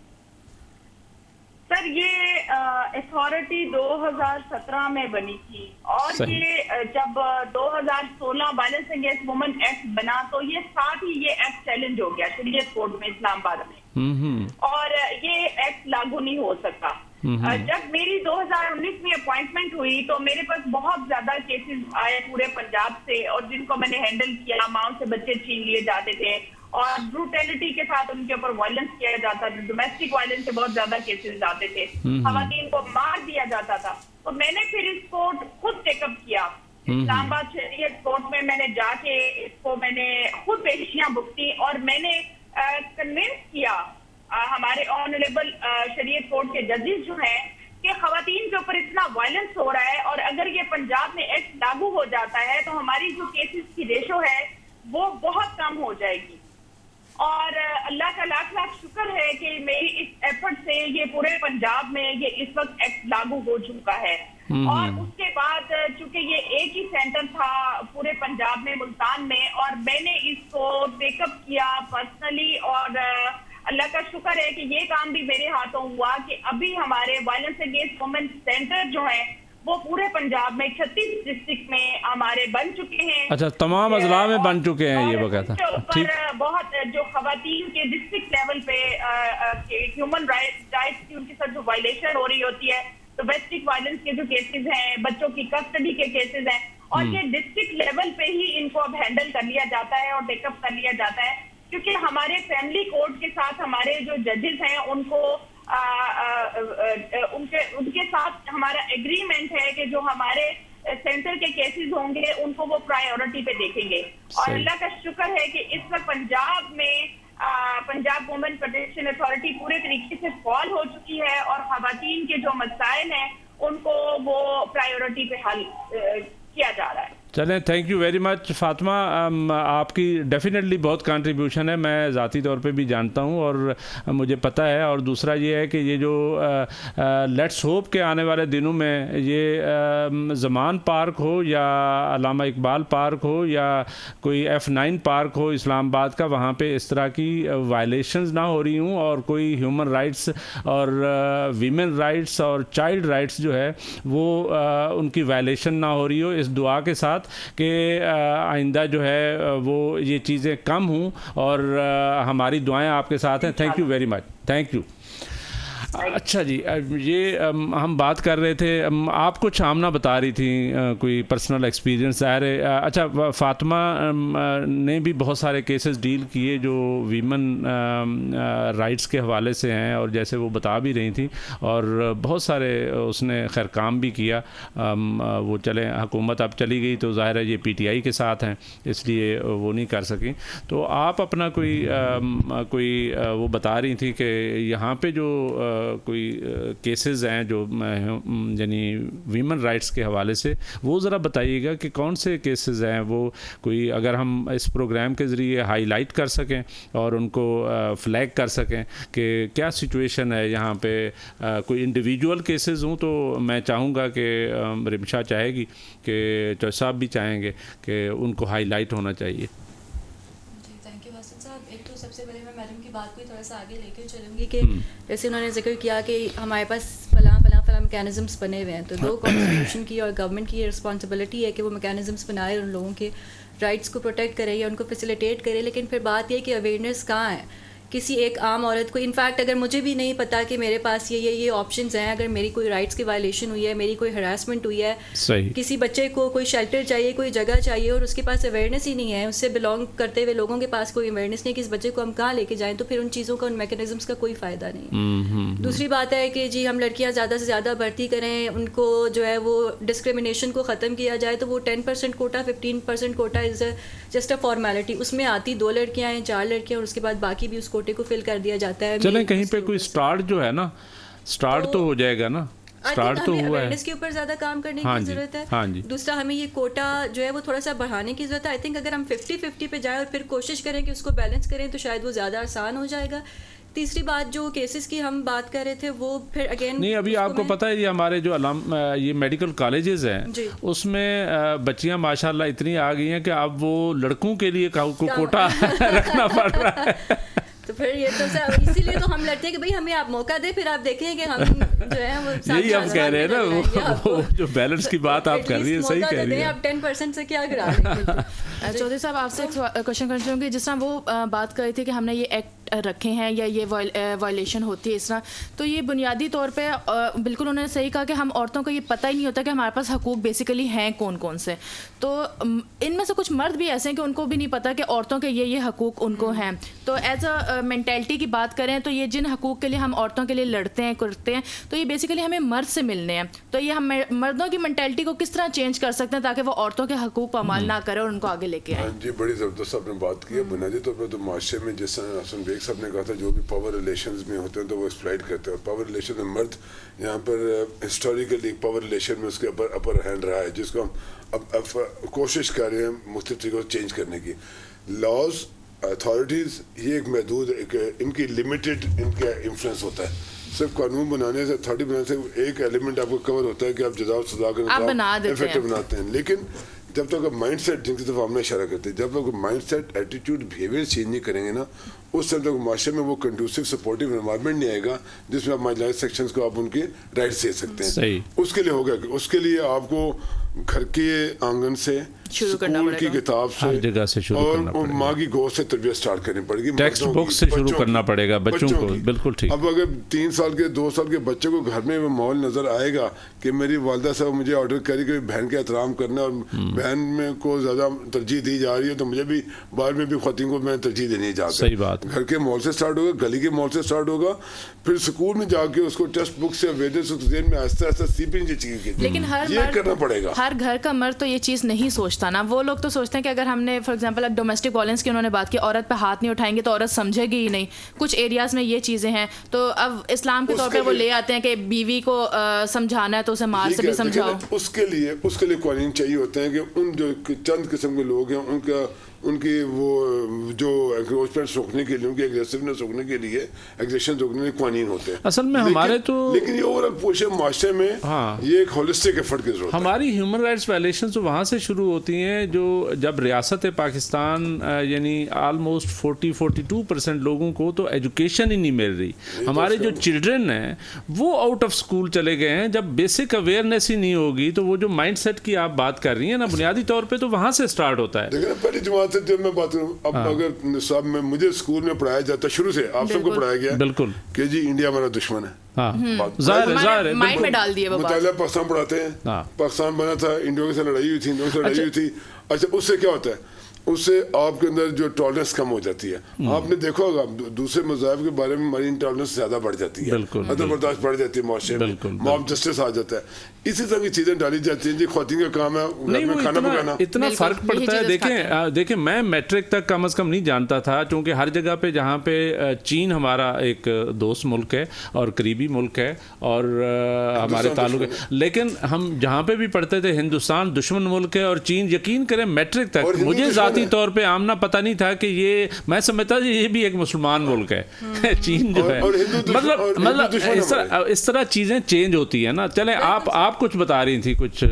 سر یہ اتھارٹی 2017 میں بنی تھی, اور یہ جب 2016 وائلنس اگینسٹ وومن ایکٹ بنا تو یہ ساتھ ہی یہ ایکٹ چیلنج ہو گیا شریعت کورٹ میں اسلام آباد میں, اور یہ ایکٹ لاگو نہیں ہو سکا. جب میری 2019 میں اپوائنٹمنٹ ہوئی تو میرے پاس بہت زیادہ کیسز آئے پورے پنجاب سے, اور جن کو میں نے ہینڈل کیا. ماؤں سے بچے چھین لیے جاتے تھے اور بروٹیلٹی کے ساتھ ان کے اوپر وائلنس کیا جاتا تھا. ڈومیسٹک وائلنس سے بہت زیادہ کیسز آتے تھے, خواتین کو مار دیا جاتا تھا. تو میں نے پھر اس کو خود ٹیک اپ کیا اسلام آباد شریعت کورٹ میں نے جا کے اس کو میں نے خود پیشیاں بکتی, اور میں نے کنونس کیا ہمارے آنریبل شریعت کورٹ کے ججز جو ہیں کہ خواتین کے اوپر اتنا وائلنس ہو رہا ہے, اور اگر یہ پنجاب میں ایکٹ لاگو ہو جاتا ہے تو ہماری جو کیسز کی ریشو ہے وہ بہت کم ہو جائے گی. اور اللہ کا لاکھ لاکھ شکر ہے کہ میری اس ایفرٹ سے یہ پورے پنجاب میں یہ اس وقت ایکٹ لاگو ہو چکا ہے. اور اس کے بعد چونکہ یہ ایک ہی سینٹر تھا پورے پنجاب میں ملتان میں, اور میں نے اس کو ٹیک اپ کیا پرسنلی, اور اللہ کا شکر ہے کہ یہ کام بھی میرے ہاتھوں ہوا کہ ابھی ہمارے وائلنس اگینسٹ وومن سینٹر جو ہیں وہ پورے پنجاب میں 36 ڈسٹرکٹ میں ہمارے بن چکے ہیں. اچھا, تمام اضلاع میں بن چکے ہیں یہ وقت. ٹھیک, بہت جو خواتین کے ڈسٹرکٹ لیول پہ ہیومن رائٹس کی ان کے ساتھ جو وائلیشن ہو رہی ہوتی ہے, ڈومیسٹک وائلنس کے جو کیسز ہیں, بچوں کی کسٹڈی کے کیسز ہیں, اور یہ ڈسٹرکٹ لیول پہ ہی ان کو اب ہینڈل کر لیا جاتا ہے اور ٹیک اپ کر لیا جاتا ہے, کیونکہ ہمارے فیملی کورٹ کے ساتھ ہمارے جو ججز ہیں ان کو ان کے ساتھ ہمارا ایگریمنٹ ہے کہ جو ہمارے سینٹر کے کیسز ہوں گے ان کو وہ پرائیورٹی پہ دیکھیں گے. اور اللہ کا شکر ہے کہ اس وقت پنجاب میں پنجاب وومن پروٹیکشن اتھارٹی پورے طریقے سے فعال ہو چکی ہے, اور خواتین کے جو مسائل ہیں ان کو وہ پرائیورٹی پہ حل کیا جا رہا ہے. چلیں, thank you very much Fatima. آپ کی ڈیفینیٹلی بہت کنٹریبیوشن ہے, میں ذاتی طور پہ بھی جانتا ہوں اور مجھے پتہ ہے. اور دوسرا یہ ہے کہ یہ جو لیٹس ہوپ کے آنے والے دنوں میں یہ زمان پارک ہو یا علامہ اقبال پارک ہو یا کوئی F9 پارک ہو اسلام آباد کا, وہاں پہ اس طرح کی وائلیشنز نہ ہو رہی ہوں, اور کوئی ہیومن رائٹس اور ویمن رائٹس اور چائلڈ رائٹس جو ہے وہ ان کی وائلیشن نہ ہو رہی ہو. اس دعا کے ساتھ کہ آئندہ جو ہے وہ یہ چیزیں کم ہوں, اور ہماری دعائیں آپ کے ساتھ ہیں. Thank you very much. Thank you. اچھا جی، یہ ہم بات کر رہے تھے، آپ کچھ آمنہ بتا رہی تھی کوئی پرسنل ایکسپیرینس ظاہر ہے. اچھا، فاطمہ نے بھی بہت سارے کیسز ڈیل کیے جو ویمن رائٹس کے حوالے سے ہیں، اور جیسے وہ بتا بھی رہی تھیں، اور بہت سارے اس نے خیر کام بھی کیا. وہ چلیں، حکومت اب چلی گئی تو ظاہر ہے یہ پی ٹی آئی کے ساتھ ہیں، اس لیے وہ نہیں کر سکیں. تو آپ اپنا کوئی وہ بتا رہی تھی کہ یہاں پہ جو کوئی کیسز ہیں جو یعنی ویمن رائٹس کے حوالے سے، وہ ذرا بتائیے گا کہ کون سے کیسز ہیں وہ، کوئی اگر ہم اس پروگرام کے ذریعے ہائی لائٹ کر سکیں اور ان کو فلیگ کر سکیں کہ کیا سچویشن ہے یہاں پہ. کوئی انڈیویجول کیسز ہوں تو میں چاہوں گا کہ رمشا چاہے گی کہ چوہے صاحب بھی چاہیں گے کہ ان کو ہائی لائٹ ہونا چاہیے. جی تھینک یو حسن صاحب. ایک تو سب سے پہلے میں میڈم کی بات کو تھوڑا سا آگے لے کے چلوں گی کہ جیسے انہوں نے ذکر کیا کہ ہمارے پاس فلاں میکینزمس بنے ہوئے ہیں، تو دو کانسٹیٹیوشن کی اور گورنمنٹ کی یہ رسپانسبلٹی ہے کہ وہ میکینزمس بنائے، ان لوگوں کے رائٹس کو پروٹیکٹ کرے یا ان کو فیسیلیٹیٹ کرے. لیکن پھر بات یہ کہ اویئرنیس کہاں ہے کسی ایک عام عورت کو. انفیکٹ اگر مجھے بھی نہیں پتا کہ میرے پاس یہ آپشنز ہیں، اگر میری کوئی رائٹس کی وائلیشن ہوئی ہے، میری کوئی ہراسمنٹ ہوئی ہے، کسی بچے کو کوئی شیلٹر چاہیے، کوئی جگہ چاہیے، اور اس کے پاس اویئرنیس ہی نہیں ہے، اس سے بلانگ کرتے ہوئے لوگوں کے پاس کوئی اویئرنیس نہیں کہ اس بچے کو ہم کہاں لے کے جائیں، تو پھر ان چیزوں کا، ان میکینزمس کا کوئی فائدہ نہیں. دوسری بات ہے کہ جی ہم لڑکیاں زیادہ سے زیادہ بھرتی کریں، ان کو جو ہے وہ ڈسکریمنیشن کو ختم کیا جائے، تو وہ 10% quota 15% quota is just a formality. اس میں آتی 2 لڑکیاں ہیں، 4 لڑکیاں، اور اس کے بعد باقی بھی اس کوٹے کو فل کر دیا جاتا ہے. چلیں کہیں پہ کوئی سٹارٹ جو ہے نا، سٹارٹ تو ہو جائے گا نا، سٹارٹ تو ہوا ہے. اویئرنیس کے اوپر زیادہ کام کرنے کی ضرورت ہے. دوسرا ہمیں یہ کوٹا جو ہے وہ تھوڑا سا بڑھانے کی ضرورت ہے. آئی تھنک اگر ہم 50-50 پہ جائیں اور پھر کوشش کریں کہ اس کو بیلنس کریں تو شاید وہ زیادہ آسان ہو جائے گا. تیسری بات جو کیسز کی ہم بات کر رہے تھے وہ پھر اگین نہیں، ابھی آپ کو پتہ ہے یہ ہمارے جو یہ میڈیکل کالجز ہیں اس میں بچیاں ماشاءاللہ اتنی آ گئی ہیں کہ اب وہ لڑکوں کے لیے کوٹا رکھنا پڑ رہا ہے. تو پھر یہ تو اسی لیے تو ہم لڑتے ہیں کہ بھائی ہمیں آپ موقع دیں، پھر آپ دیکھیں کہ ہم جو ہے وہ یہی آپ کہہ رہے ہیں نا، وہ جو بیلنس کی بات آپ کر رہی ہیں صحیح کہہ رہی ہیں. آپ 10% سے کیا کرا رہے ہیں. چودھری صاحب آپ سے ایک کوشچن کرنا چاہوں گی. جس طرح وہ بات کر رہی تھی کہ ہم نے یہ ایکٹ رکھے ہیں یا یہ وائلیشن ہوتی ہے اس طرح، تو یہ بنیادی طور پہ بالکل انہوں نے صحیح کہا کہ ہم عورتوں کو یہ پتہ ہی نہیں ہوتا کہ ہمارے پاس حقوق بیسیکلی ہیں کون کون سے. تو ان میں سے کچھ مرد بھی ایسے ہیں کہ ان کو بھی نہیں پتہ کہ عورتوں کے یہ حقوق ان کو ہیں. تو ایز اے مینٹیلٹی کی بات کریں تو یہ جن حقوق کے لیے ہم عورتوں کے لیے لڑتے ہیں کرتے ہیں، تو یہ بیسیکلی ہمیں مرد سے ملنے ہیں. تو یہ ہم مردوں کی مینٹیلٹی کو کس طرح چینج کر سکتے ہیں تاکہ وہ عورتوں کے حقوق پامال نہ کرے اور ان کو آگے لے کے آئیں. جی بڑی زبردست آپ نے بات کی ہے. بنیادی طور پر تو معاشرے میں جس طرح حسن بیگ صاحب نے کہا تھا جو بھی پاور ریلیشنز میں ہوتے ہیں تو وہ ایکسپلائٹ کرتے ہیں، اور پاور ریلیشن میں مرد یہاں پر ہسٹوریکلی پاور ریلیشن میں اس کے اپر ہینڈ رہا ہے، جس کو ہم اب کوشش کر رہے ہیں مختلف طریقوں سے چینج کرنے کی. لاز اتھارٹیز یہ ایک محدود ان کی لمیٹڈ ان کا انفلوئنس ہوتا ہے. صرف قانون بنانے سے اتھارٹی بنانے سے ایک ایلیمنٹ آپ کو کور ہوتا ہے کہ آپ جزا و سزا کا نظام افیکٹو بناتے ہیں. لیکن جب تک آپ مائنڈ سیٹ، جن کی طرف ہم نے اشارہ کرتے ہیں، جب تک mindset, attitude, behaviour change نہیں کریں گے نا، اس ٹائم تک معاشرے میں وہ کنڈیوسو سپورٹیو انوائرمنٹ نہیں آئے گا جس میں آپ مارجنائز سیکشنز کو آپ ان کے رائٹس دے سکتے ہیں. اس کے لیے ہوگا کہ اس کے لیے آپ کو گھر کے آنگن سے، اسکول کی کتاب سے اور ماں کی گود سے تربیت سٹارٹ کرنی پڑے گی. ٹیکسٹ بک سے شروع کرنا پڑے گا بچوں کو. بالکل ٹھیک. اب اگر 3 سال کے 2 سال کے بچے کو گھر میں ماحول نظر آئے گا کہ میری والدہ صاحب مجھے آرڈر کری کہ بہن کا احترام کرنا اور بہن میں کو زیادہ ترجیح دی جا رہی ہے، تو مجھے بھی باہر میں بھی خواتین کو میں ترجیح دینی جا صحیح بات. گھر کے ماحول سے سٹارٹ ہوگا، گلی کے ماحول سے سٹارٹ ہوگا، پھر اسکول میں جا کے اس کو ٹیکسٹ بک سے اویئرنیس ذہن میں آہستہ آہستہ سیپنگ کی چیز. لیکن یہ کرنا پڑے گا. ہر گھر کا مرد تو یہ چیز نہیں سوچتا نا. وہ لوگ تو سوچتے ہیں کہ اگر ہم نے فار ایگزامپل ڈومیسٹک وائلنس کی انہوں نے بات کی، عورت پہ ہاتھ نہیں اٹھائیں گے تو عورت سمجھے گی ہی نہیں. کچھ ایریاز میں یہ چیزیں ہیں، تو اب اسلام کے طور پہ وہ لے آتے ہیں کہ بیوی کو سمجھانا ہے تو اسے مار سے بھی سمجھاؤ. اس کے لیے قوانین چاہیے ہوتے ہیں کہ ان جو چند قسم کے لوگ ہیں ان کی وہ جو انکروچمنٹ روکنے کے لیے، ان کی ایگریسونیس روکنے کے لیے، ایگریشن روکنے کے لیے قوانین ہوتے ہیں. اصل میں ہمارے تو لیکن یہ اوور آل پورے معاشرے میں یہ ایک ہولسٹک ایفرٹ کی ضرورت ہے. ہماری ہیومن رائٹس وائلیشنز وہاں سے شروع ہوتی ہیں جو جب ریاست پاکستان یعنی آلموسٹ 40-42% لوگوں کو تو ایجوکیشن ہی نہیں مل رہی. ہمارے جو چلڈرن ہیں وہ آؤٹ آف اسکول چلے گئے ہیں. جب بیسک اویئرنیس ہی نہیں ہوگی تو وہ جو مائنڈ سیٹ کی آپ بات کر رہی ہیں نا، بنیادی طور پہ تو وہاں سے اسٹارٹ ہوتا ہے. پہلی جماعت بات ہے جب میں بات کروں اب اگر نصاب میں مجھے اسکول میں پڑھایا جاتا ہے شروع سے آپ سب کو پڑھایا گیا بالکل کہ جی انڈیا ہمارا دشمن ہے, ظاہر مائنڈ میں ڈال دیے وہ بات. مطالعہ پاکستان پڑھاتے ہیں, پاکستان بنا تھا, انڈیا کے ساتھ لڑائی ہوئی تھی, ہندوؤں کے ساتھ لڑائی ہوئی تھی. اچھا اس سے کیا ہوتا ہے, اس سے آپ کے اندر جو ٹالرنس کم ہو جاتی ہے. آپ نے دیکھا ہوگا دوسرے مذاہب کے بارے میں ہماری انٹالرنس زیادہ بڑھ جاتی ہے, عدم برداشت بڑھ جاتی ہے معاشرے میں, ماب جسٹس آ جاتا ہے. اسی طرح کی چیزیں ڈالی جاتی ہیں. جی خواتین کا کام ہے گھر میں کھانا پکانا. اتنا فرق پڑتا ہے. دیکھیں میں میٹرک تک کم از کم نہیں جانتا تھا, چونکہ ہر جگہ پہ جہاں پہ چین ہمارا ایک دوست ملک ہے اور قریبی ملک ہے اور ہمارے تعلق ہے, لیکن ہم جہاں پہ بھی پڑھتے تھے ہندوستان دشمن ملک ہے اور چین, یقین کریں میٹرک تک مجھے ذاتی طور پہ آمنا پتہ نہیں تھا کہ یہ, میں سمجھتا تھا یہ بھی ایک مسلمان ملک ہے چین جو ہے. مطلب اس طرح چیزیں چینج ہوتی ہیں نا. چلیں آپ کچھ بتا رہی تھی, کچھ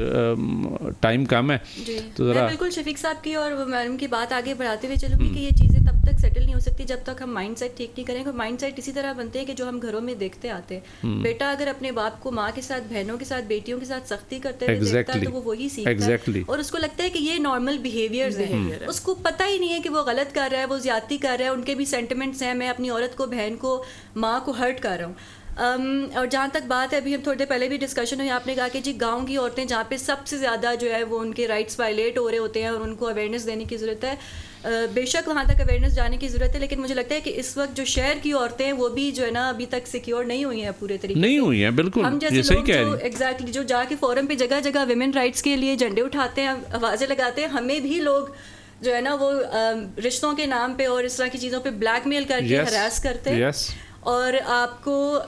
ٹائم کم ہے تو ذرا. بالکل شفیق صاحب کی اور میڈم کی بات آگے بڑھاتے ہوئے چلوں گی کہ یہ چیزیں تب تک سیٹل نہیں ہو سکتی جب تک ہم مائنڈ سیٹ ٹھیک نہیں کریں گے. مائنڈ سیٹ اسی طرح بنتے ہیں کہ جو ہم گھروں میں دیکھتے آتے ہیں. بیٹا اگر اپنے باپ کو ماں کے ساتھ, بہنوں کے ساتھ, بیٹیوں کے ساتھ سختی کرتے ہوئے دیکھتا ہے تو وہ وہی سیکھتا ہے اور اس کو لگتا ہے کہ یہ نارمل بیہیویئرز ہیں. اس کو پتہ ہی نہیں ہے کہ وہ غلط کر رہا ہے, وہ زیادتی کر رہا ہے, ان کے بھی سینٹیمنٹس ہیں, میں اپنی عورت کو, بہن کو, ماں کو ہرٹ کر رہا ہوں. اور جہاں تک بات ہے, ابھی ہم تھوڑی دیر پہلے بھی ڈسکشن ہوئی, آپ نے کہا کہ جی گاؤں کی عورتیں جہاں پہ سب سے زیادہ جو ہے وہ ان کے رائٹس وائلیٹ ہو رہے ہوتے ہیں اور ان کو اویئرنیس دینے کی ضرورت ہے. بے شک وہاں تک اویئرنیس جانے کی ضرورت ہے, لیکن مجھے لگتا ہے کہ اس وقت جو شہر کی عورتیں ہیں وہ بھی جو ہے نا ابھی تک سیکیور نہیں ہوئی ہیں پورے طریقے سے. نہیں ہوئی ہیں بالکل. ہم جیسے لوگ جو ایگزیکٹلی جو جا کے فورم پہ جگہ جگہ ویمن رائٹس کے لیے جھنڈے اٹھاتے ہیں, آوازیں لگاتے ہیں, ہمیں بھی لوگ جو ہے نا وہ رشتوں کے نام پہ اور اس طرح کی چیزوں پہ بلیک میل کر کے ہراس کرتے ہیں. اور آپ کو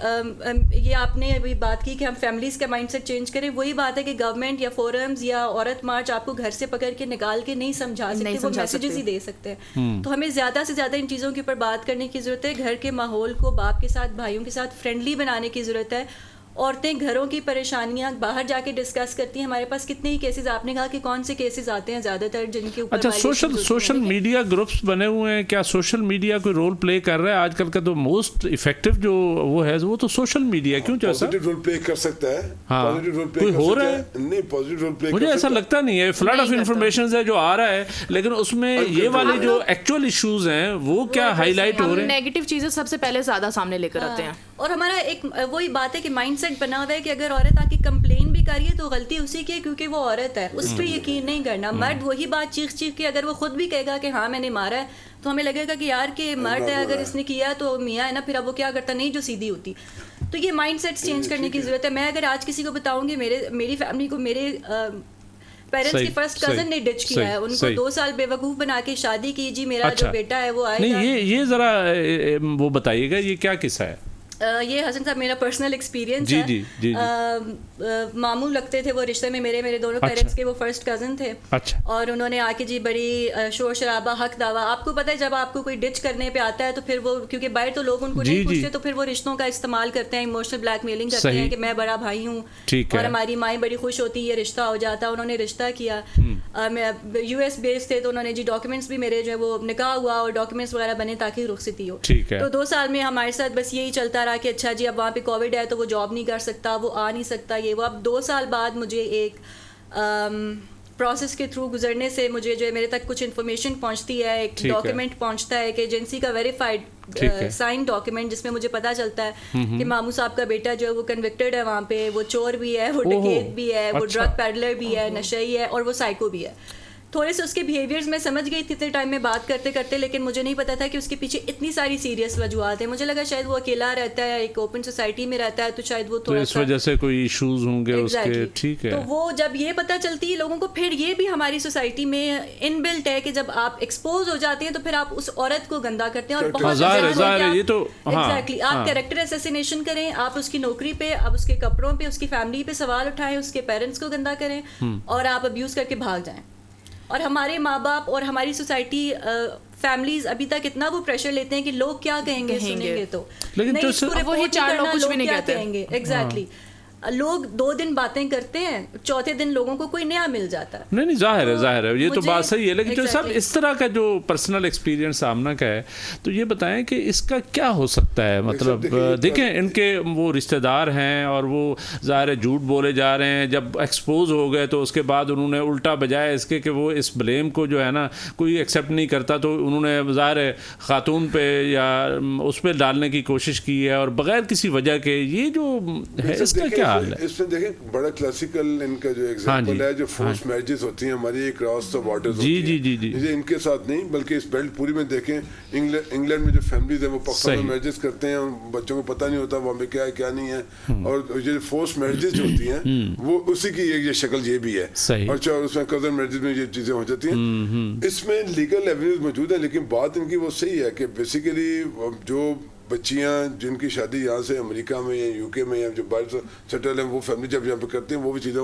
یہ آپ نے ابھی بات کی کہ ہم فیملیز کا مائنڈ سیٹ چینج کریں, وہی بات ہے کہ گورنمنٹ یا فورمز یا عورت مارچ آپ کو گھر سے پکڑ کے نکال کے نہیں سمجھا سکتے, وہ میسیجز ہی دے سکتے ہیں. تو ہمیں زیادہ سے زیادہ ان چیزوں کے اوپر بات کرنے کی ضرورت ہے. گھر کے ماحول کو باپ کے ساتھ, بھائیوں کے ساتھ فرینڈلی بنانے کی ضرورت ہے. عورتیں گھروں کی پریشانیاں باہر جا کے ڈسکس کرتی ہیں. ہمارے پاس کتنے ہی کیسز, آپ نے کہا کہ کون سے کیسز آتے ہیں زیادہ تر جن کے اوپر. اچھا سوشل میڈیا گروپس بنے ہوئے ہیں, کیا سوشل میڈیا کوئی رول پلے کر رہا ہے آج کل کا؟ تو موسٹ افیکٹو جو وہ ہے وہ تو سوشل میڈیا. کیوں جیسا پازیٹیو رول پلے کر سکتا ہے, پازیٹیو رول پلے ہو رہا ہے, نہیں پازیٹیو رول پلے مجھے ایسا لگتا نہیں ہے. فلڈ آف انفارمیشن ہے جو آ رہا ہے, لیکن اس میں یہ والے جو ایکچوئل ایشوز ہیں وہ کیا ہائی لائٹ ہو رہے ہیں. نیگیٹو چیزیں سب سے پہلے زیادہ سامنے لے کر آتے ہیں. اور ہمارا ایک وہی بات ہے کہ مائنڈ سیٹ بنا ہوا ہے کہ اگر عورت آ کے کمپلین بھی کر رہی ہے تو غلطی اسی کی ہے کیونکہ وہ عورت ہے, اس پہ یقین نہیں کرنا. مرد وہی بات چیخ چیخ کے اگر وہ خود بھی کہے گا کہ ہاں میں نے مارا ہے تو ہمیں لگے گا کہ یار کہ مرد ہے, اگر اس نے کیا تو میاں ہے نا, پھر اب وہ کیا کرتا, نہیں جو سیدھی ہوتی. تو یہ مائنڈ سیٹس چینج کرنے کی ضرورت ہے. میں اگر آج کسی کو بتاؤں گی میری فیملی کو میرے پیرنٹس کی فرسٹ کزن نے ڈچ کیا ہے, ان کو 2 سال بے وقوف بنا کے شادی کی, جی میرا جو بیٹا ہے وہ آئے گا. نہیں یہ ذرا وہ بتائیے گا یہ کیا قصہ ہے. یہ حسن صاحب میرا پرسنل ایکسپیرینس ہے. ماموں لگتے تھے وہ رشتے میں, میرے دونوں پیرنٹس کے وہ فرسٹ کزن تھے, اور انہوں نے آ کے جی بڑی شور شرابہ حق دعویٰ. آپ کو پتہ ہے جب آپ کو کوئی ڈچ کرنے پہ آتا ہے تو پھر وہ, کیونکہ باہر تو لوگ ان کو نہیں پوچھتے, تو پھر وہ رشتوں کا استعمال کرتے ہیں, ایموشنل بلیک میلنگ کرتے ہیں کہ میں بڑا بھائی ہوں اور ہماری مائیں بڑی خوش ہوتی, یہ رشتہ ہو جاتا. انہوں نے رشتہ کیا, میں US بیس تھے, تو انہوں نے جی ڈاکیومنٹس بھی میرے جو ہے وہ نکاح ہوا اور ڈاکیومنٹس وغیرہ بنے تاکہ رخصتی ہو. تو 2 سال میں ہمارے ساتھ بس یہی چلتا رہا کہ اچھا جی اب وہاں پہ کووڈ ہے تو وہ جاب نہیں کر سکتا, وہ آ نہیں سکتا, یہ وہ. اب 2 سال بعد مجھے ایک پروسیس کے تھرو گزرنے سے مجھے جو ہے میرے تک کچھ انفارمیشن پہنچتی ہے, ایک ڈاکیومنٹ پہنچتا ہے ایک ایجنسی کا ویریفائڈ سائن ڈاکیومنٹ, جس میں مجھے پتا چلتا ہے کہ ماموں صاحب کا بیٹا جو ہے وہ کنوکٹڈ ہے وہاں پہ, وہ چور بھی ہے, وہ ڈکیت بھی ہے, وہ ڈرگ پیڈلر بھی ہے, نشئی ہے, اور وہ سائیکو بھی ہے. تھوڑے سے اس کے بیہیویئرز میں سمجھ گئی تھی اتنے ٹائم میں بات کرتے کرتے, لیکن مجھے نہیں پتا تھا کہ اس کے پیچھے اتنی ساری سیریس وجوہات ہیں. مجھے لگا شاید وہ اکیلا رہتا ہے, ایک اوپن سوسائٹی میں رہتا ہے, تو شاید وہ تھوڑا اس وجہ سے کوئی ایشوز ہوں گے اس کے. ٹھیک ہے, تو وہ جب یہ پتہ چلتی ہے لوگوں کو, پھر یہ بھی ہماری سوسائٹی میں ان بلٹ ہے کہ جب آپ ایکسپوز ہو جاتے ہیں تو پھر آپ اس عورت کو گندا کرتے ہیں, اور بہت زیادہ یہ تو ایگزیکٹلی آپ کیریکٹر اسیسینیشن کریں, آپ اس کی نوکری پہ, آپ اس کے کپڑوں پہ, اس کی فیملی پہ سوال اٹھائیں, اس کے پیرنٹس کو گندا کریں, اور آپ ابیوز کر کے بھاگ جائیں. اور ہمارے ماں باپ اور ہماری سوسائٹی فیملیز ابھی تک اتنا وہ پریشر لیتے ہیں کہ لوگ کیا کہیں گے, سنیں گے تو لیکن وہی 4 لوگ کچھ بھی نہیں کہتے ہیں. ایگزیکٹلی. لوگ 2 دن باتیں کرتے ہیں, چوتھے دن لوگوں کو کوئی نیا مل جاتا ہے. نہیں ظاہر ہے یہ تو بات صحیح ہے, لیکن جو صاحب اس طرح کا جو پرسنل ایکسپیرینس آمنہ کا ہے تو یہ بتائیں کہ اس کا کیا ہو سکتا ہے, مطلب دیکھیں ان کے وہ رشتہ دار ہیں اور وہ ظاہر ہے جھوٹ بولے جا رہے ہیں, جب ایکسپوز ہو گئے تو اس کے بعد انہوں نے الٹا بجائے اس کے کہ وہ اس بلیم کو جو ہے نا کوئی ایکسیپٹ نہیں کرتا تو انہوں نے ظاہر ہے خاتون پہ یا اس پہ ڈالنے کی کوشش کی ہے اور بغیر کسی وجہ کے. یہ جو ہے اس کا کیا حال ہے؟ اس میں دیکھیں بڑا کلاسیکل ان کا جو ایگزامپل ہے جو فورس میرجز ہوتی ہیں ہماری کراس دا بارڈرز ہوتی ہیں, جی ان کے ساتھ نہیں بلکہ اس بیلٹ پوری میں دیکھیں انگلینڈ میں جو فیملیز ہیں وہ پاکستان میں میرجز کرتے ہیں, بچوں کو پتہ نہیں ہوتا وہاں پہ کیا ہے کیا نہیں ہے, اور یہ فورس میرجز جو ہوتی ہیں وہ اسی کی یہ شکل یہ بھی ہے, اور اس میں کزن میرجز میں یہ چیزیں ہو جاتی ہیں. اس میں لیگل ایونیوز موجود ہیں, لیکن بات ان کی وہ صحیح ہے کہ بیسیکلی جو بچیاں جن کی شادی یہاں سے امریکہ میں یا یو کے میں یا جو باہر سیٹل ہیں وہ فیملی جب یہاں پہ کرتے ہیں وہ بھی چیزیں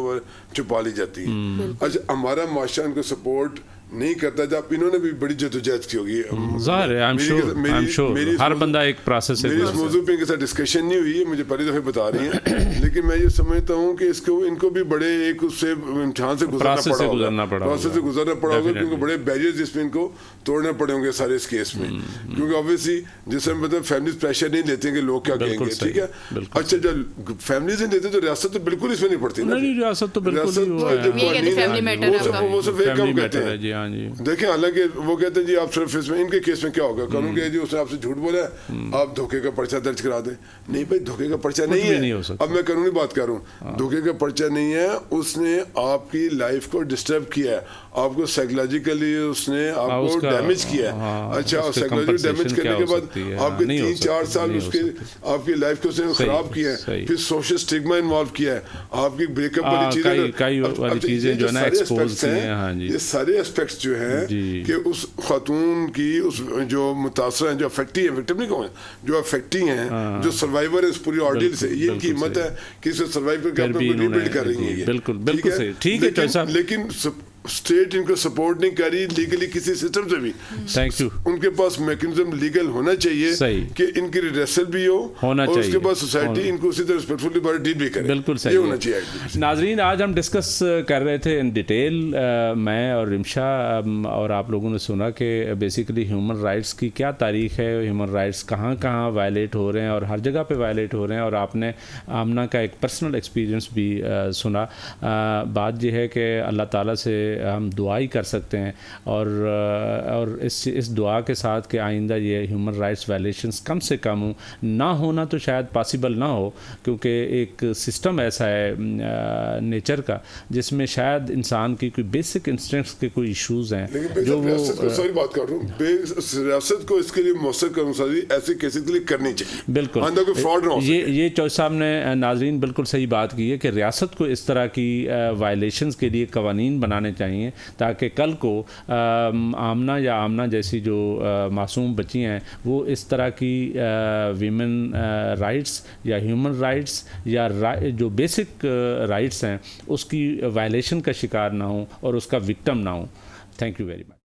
چھپا لی جاتی ہیں. اچھا ہمارا معاشرہ ان کو سپورٹ نہیں کرتا, جب انہوں نے بھی بڑی جدوجہد کی ہوگی ظاہر ہے, ہر بندہ ایک پروسیس ہے. میری اس موضوع پہ ان کے ساتھ ڈسکشن نہیں ہوئی ہے, مجھے پہلی دفعہ بتا رہی ہیں, لیکن میں یہ سمجھتا ہوں کہ ان کو بھی بڑے ایک اس سے امتحان سے گزرنا پڑا ہوگا, کیونکہ بڑے بیریئرز جس میں ان کو توڑنے پڑے ہوں گے سارے اس کیس میں, کیونکہ آبویسلی جس میں مطلب فیملیز پریشر نہیں لیتے کہ لوگ کیا کہیں گے, ٹھیک ہے. اچھا جب فیملیز نہیں لیتے تو ریاست تو بالکل اس میں نہیں پڑتی نا, ریاست تو بالکل وہ صرف ایک کام کہتے ہیں. دیکھیں حالانکہ وہ کہتے ہیں جی آپ صرف اس میں ان کے کیس میں کیا ہوگا, کروں گے جی اس نے آپ سے جھوٹ بولا ہے آپ دھوکے کا پرچہ درج کرا دیں. نہیں بھائی دھوکے کا پرچہ نہیں ہے, اب میں قانونی بات کر رہا ہوں, دھوکے کا پرچہ نہیں ہے, اس نے آپ کی لائف کو ڈسٹرب کیا ہے, آپ کو سائیکولوجیکلی اس نے آپ کو ڈیمیج کیا ہے. اچھا اور سائیکولوجی ڈیمیج کرنے کے بعد آپ کے 3-4 سال اس کے آپ کی لائف کو اس نے خراب کیا ہے, پھر سوشل اسٹگما انوالو کیا ہے, آپ کی بریک اپ والی چیزیں جو یہ سارے اسپیکٹس جو ہیں کہ اس خاتون کی اس جو متاثرہ ہیں جو افیکٹی ہیں, وکٹم نہیں کہوں جو افیکٹی ہیں, جو سروائیور ہے اس پوری آرڈیل سے, یہ ان کی ہمت ہے کہ اسے سروائیو کر کے اپنے کو ریبلڈ کر رہی ہیں. بالکل ٹھیک ہے, لیکن اسٹیٹ ان کو سپورٹ نہیں کر رہی لیگلی کسی سسٹم سے بھی. Thank you. ان کے پاس میکنزم لیگل ہونا چاہیے کہ ان کی ریڈریسل بھی ہو, اور اس کے بعد سوسائٹی ان کو اسی طرح رسپیکٹفلی بارے ڈیل بھی کرے. بالکل صحیح ہونا چاہیے. ناظرین آج ہم ڈسکس کر رہے تھے ان ڈیٹیل, میں اور رمشا, اور آپ لوگوں نے سنا کہ بیسیکلی ہیومن رائٹس کی کیا تاریخ ہے, ہیومن رائٹس کہاں کہاں وائلیٹ ہو رہے ہیں اور ہر جگہ پہ وائلیٹ ہو رہے ہیں, اور آپ نے آمنہ کا ایک پرسنل ایکسپیرینس بھی سنا. بات یہ ہے کہ اللہ تعالیٰ سے ہم دعا ہی کر سکتے ہیں, اور اس دعا کے ساتھ کہ آئندہ یہ ہیومن رائٹس وائلیشنز کم سے کم ہوں. نہ ہونا تو شاید پاسبل نہ ہو, کیونکہ ایک سسٹم ایسا ہے نیچر کا جس میں شاید انسان کی کوئی بیسک انسٹنکٹس کے کوئی ایشوز ہیں جو وہ ساری بات کر رہا ہوں, ریاست کو اس کے لیے مؤثر کرنے ایسے کیسز کے لیے کرنی چاہیے. بالکل یہ چوہدری صاحب نے ناظرین بالکل صحیح بات کی ہے کہ ریاست کو اس طرح کی وائلیشنز کے لیے قوانین بنانے چاہیے تاکہ کل کو آمنہ جیسی جو معصوم بچی ہیں وہ اس طرح کی ویمن رائٹس یا ہیومن رائٹس یا جو بیسک رائٹس ہیں اس کی وائلیشن کا شکار نہ ہوں اور اس کا وکٹم نہ ہوں. Thank you very much.